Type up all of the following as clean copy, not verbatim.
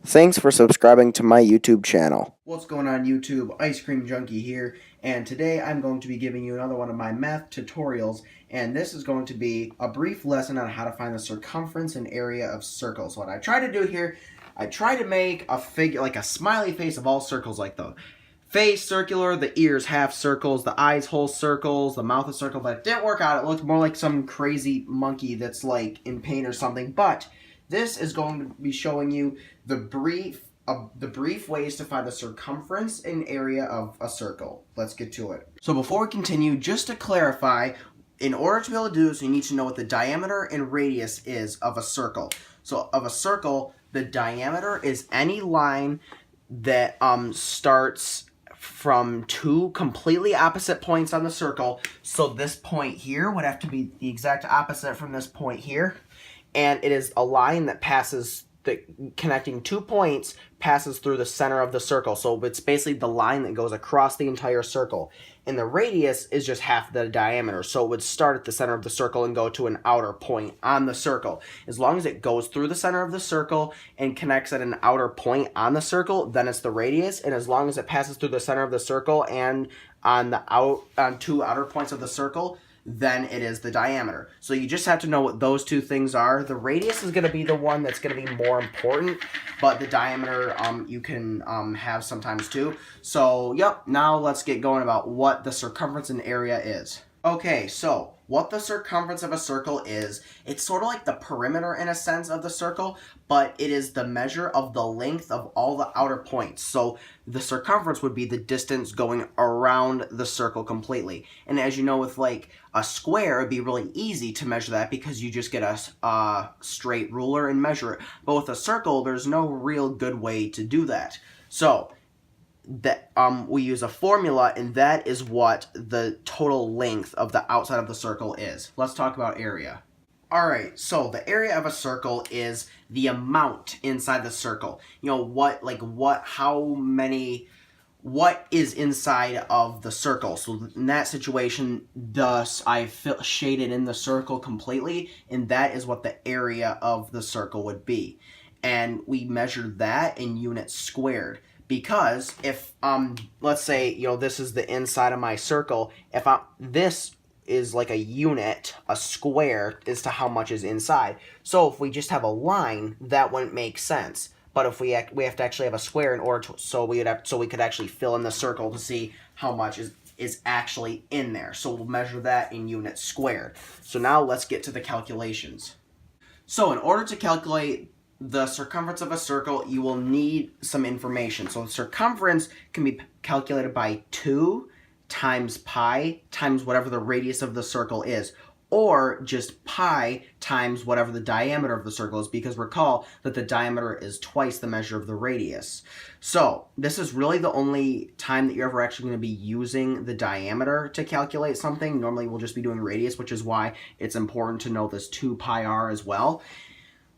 Thanks for subscribing to my YouTube channel. What's going on YouTube? IceCreamJunkie here, and today I'm going to be giving you another one of my math tutorials, and this is going to be a brief lesson on how to find the circumference and area of circles. What I try to do here, I try to make a figure, like a smiley face of all circles, like the face circular, the ears half circles, the eyes whole circles, the mouth is circle, but it didn't work out. It looked more like some crazy monkey that's like in pain or something, but this is going to be showing you the brief ways to find the circumference and area of a circle. Let's get to it. So before we continue, just to clarify, in order to be able to do this, you need to know what the diameter and radius is of a circle. So of a circle, the diameter is any line that starts from two completely opposite points on the circle. So this point here would have to be the exact opposite from this point here. And it is a line that connecting 2 points passes through the center of the circle. So it's basically the line that goes across the entire circle. And the radius is just half the diameter. So it would start at the center of the circle and go to an outer point on the circle. As long as it goes through the center of the circle and connects at an outer point on the circle, then it's the radius. And as long as it passes through the center of the circle and on two outer points of the circle, then it is the diameter. So you just have to know what those two things are. The radius is going to be the one that's going to be more important, but the diameter you can have sometimes too. So yep, now let's get going about what the circumference and area is. Okay, so what the circumference of a circle is, it's sort of like the perimeter in a sense of the circle, but it is the measure of the length of all the outer points. So the circumference would be the distance going around the circle completely. And as you know, with like a square, it'd be really easy to measure that because you just get a straight ruler and measure it. But with a circle, there's no real good way to do that. So that we use a formula, and that is what the total length of the outside of the circle is. Let's talk about area. Alright, so the area of a circle is the amount inside the circle. You know, what is inside of the circle. So in that situation, thus I shaded in the circle completely, and that is what the area of the circle would be. And we measured that in units squared. Because if, let's say, you know, this is the inside of my circle, this is like a unit, a square, as to how much is inside. So if we just have a line, that wouldn't make sense. But if we have to actually have a square in order to, so we could actually fill in the circle to see how much is actually in there. So we'll measure that in units squared. So now let's get to the calculations. So in order to calculate the circumference of a circle, you will need some information. So the circumference can be calculated by 2 times pi times whatever the radius of the circle is, or just pi times whatever the diameter of the circle is, because recall that the diameter is twice the measure of the radius. So this is really the only time that you're ever actually going to be using the diameter to calculate something. Normally we'll just be doing radius, which is why it's important to know this 2 pi r as well.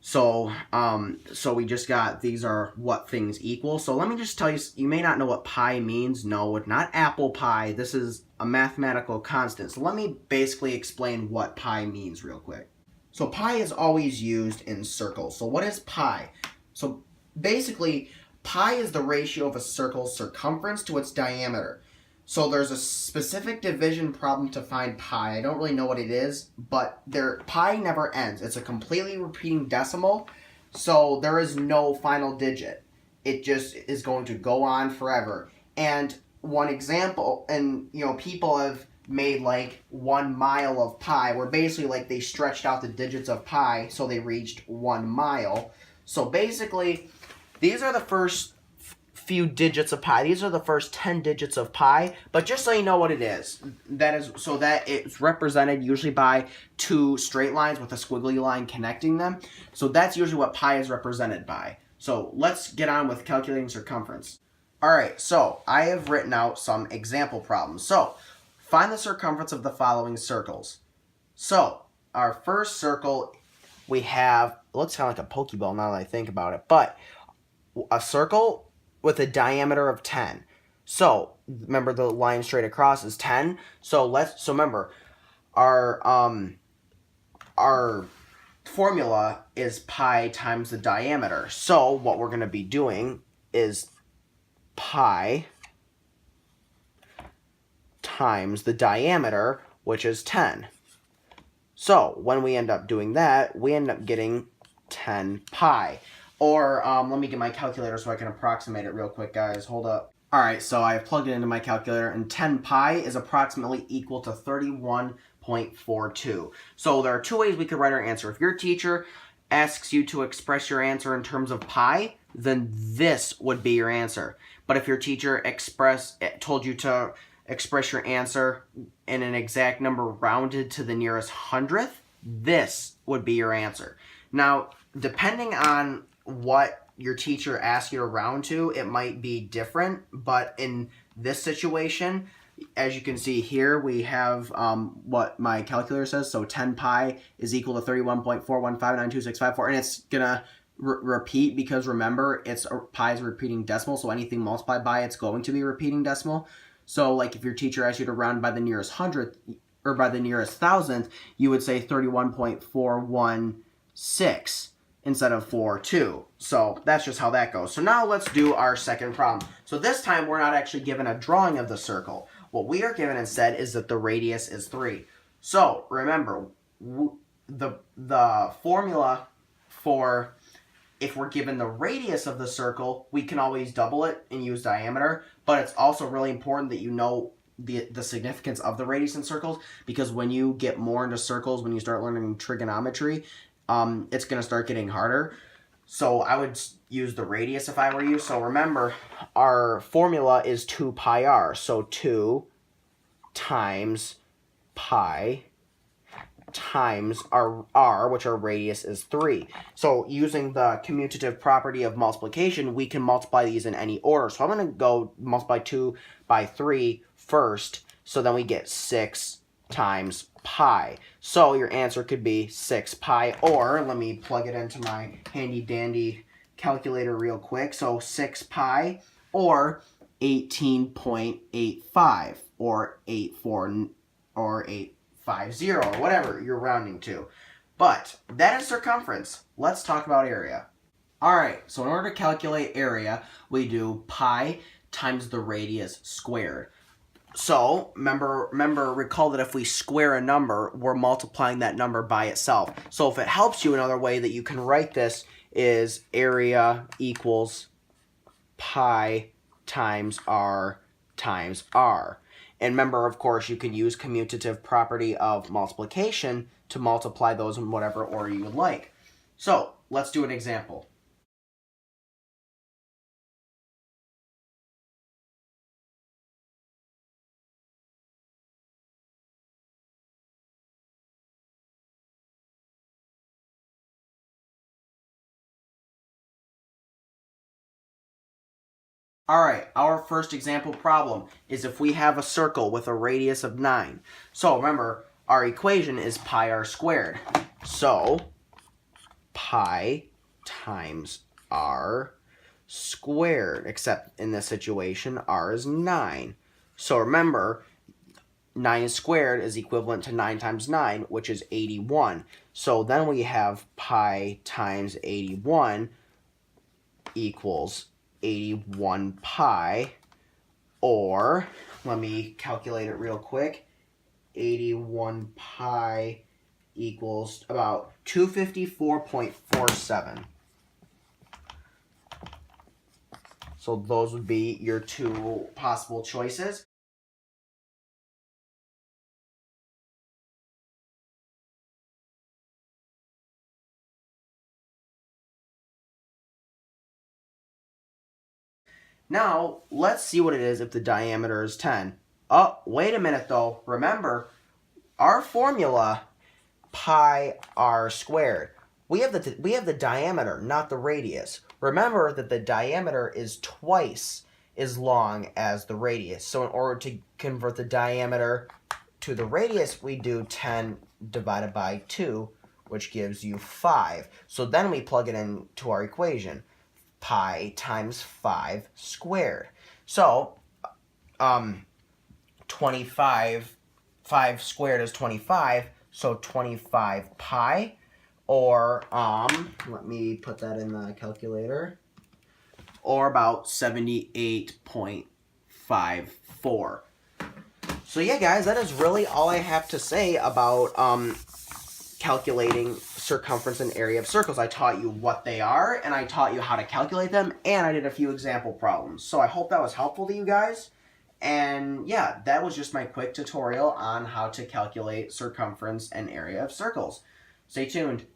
So we just got, these are what things equal. So let me just tell you, you may not know what pi means. No, not apple pie. This is a mathematical constant. So let me basically explain what pi means real quick. So pi is always used in circles. So what is pi? So basically, pi is the ratio of a circle's circumference to its diameter. So there's a specific division problem to find pi. I don't really know what it is, but pi never ends. It's a completely repeating decimal, so there is no final digit. It just is going to go on forever. And one example, and you know, people have made like 1 mile of pi, where basically like they stretched out the digits of pi so they reached 1 mile. So basically, these are the first few digits of pi. These are the first 10 digits of pi, but just so you know what it is, that it's represented usually by 2 straight lines with a squiggly line connecting them. So that's usually what pi is represented by. So let's get on with calculating circumference. Alright, so I have written out some example problems. So find the circumference of the following circles. So our first circle, we have, it looks kind of like a Pokeball now that I think about it, but a circle with a diameter of 10. So remember, the line straight across is 10. So remember, our formula is pi times the diameter. So what we're going to be doing is pi times the diameter, which is 10. So when we end up doing that, we end up getting 10 pi. Or let me get my calculator so I can approximate it real quick, guys. Hold up. All right, so I've plugged it into my calculator, and 10 pi is approximately equal to 31.42. So there are two ways we could write our answer. If your teacher asks you to express your answer in terms of pi, then this would be your answer. But if your teacher told you to express your answer in an exact number rounded to the nearest hundredth, this would be your answer. Now, depending on what your teacher asks you to round to, it might be different, but in this situation, as you can see here, we have what my calculator says. So 10 pi is equal to 31.4159265, and it's gonna repeat because remember, pi is a repeating decimal, so anything multiplied by it's going to be a repeating decimal. So like if your teacher asks you to round by the nearest hundredth or by the nearest thousandth, you would say 31.416 instead of 42. So that's just how that goes. So now let's do our second problem. So this time we're not actually given a drawing of the circle. What we are given instead is that the radius is 3. So remember, the formula for if we're given the radius of the circle, we can always double it and use diameter, but it's also really important that you know the significance of the radius in circles, because when you get more into circles, when you start learning trigonometry, it's going to start getting harder. So I would use the radius if I were you. So remember, our formula is 2 pi r. So 2 times pi times our r, which our radius is 3. So using the commutative property of multiplication, we can multiply these in any order. So I'm going to go multiply 2 by 3 first, so then we get 6 times pi. So your answer could be 6 pi, or let me plug it into my handy dandy calculator real quick. So 6 pi or 18.85 or 84 or 850 or whatever you're rounding to. But that is circumference. Let's talk about area. All right, so in order to calculate area, we do pi times the radius squared. So recall that if we square a number, we're multiplying that number by itself. So if it helps you, another way that you can write this is area equals pi times r times r. And remember, of course, you can use commutative property of multiplication to multiply those in whatever order you would like. So let's do an example. Alright, our first example problem is if we have a circle with a radius of 9. So remember, our equation is pi r squared. So pi times r squared, except in this situation, r is 9. So remember, 9 squared is equivalent to 9 times 9, which is 81. So then we have pi times 81 equals 81 pi, or let me calculate it real quick. 81 pi equals about 254.47. So those would be your two possible choices. Now, let's see what it is if the diameter is 10. Oh, wait a minute though. Remember, our formula, pi r squared, we have the diameter, not the radius. Remember that the diameter is twice as long as the radius. So in order to convert the diameter to the radius, we do 10 divided by 2, which gives you 5. So then we plug it into our equation. Pi times 5 squared. So 25, 5 squared is 25, so 25 pi, or, let me put that in the calculator, or about 78.54. So yeah, guys, that is really all I have to say about calculating circumference and area of circles. I taught you what they are, and I taught you how to calculate them, and I did a few example problems. So I hope that was helpful to you guys. And yeah, that was just my quick tutorial on how to calculate circumference and area of circles. Stay tuned.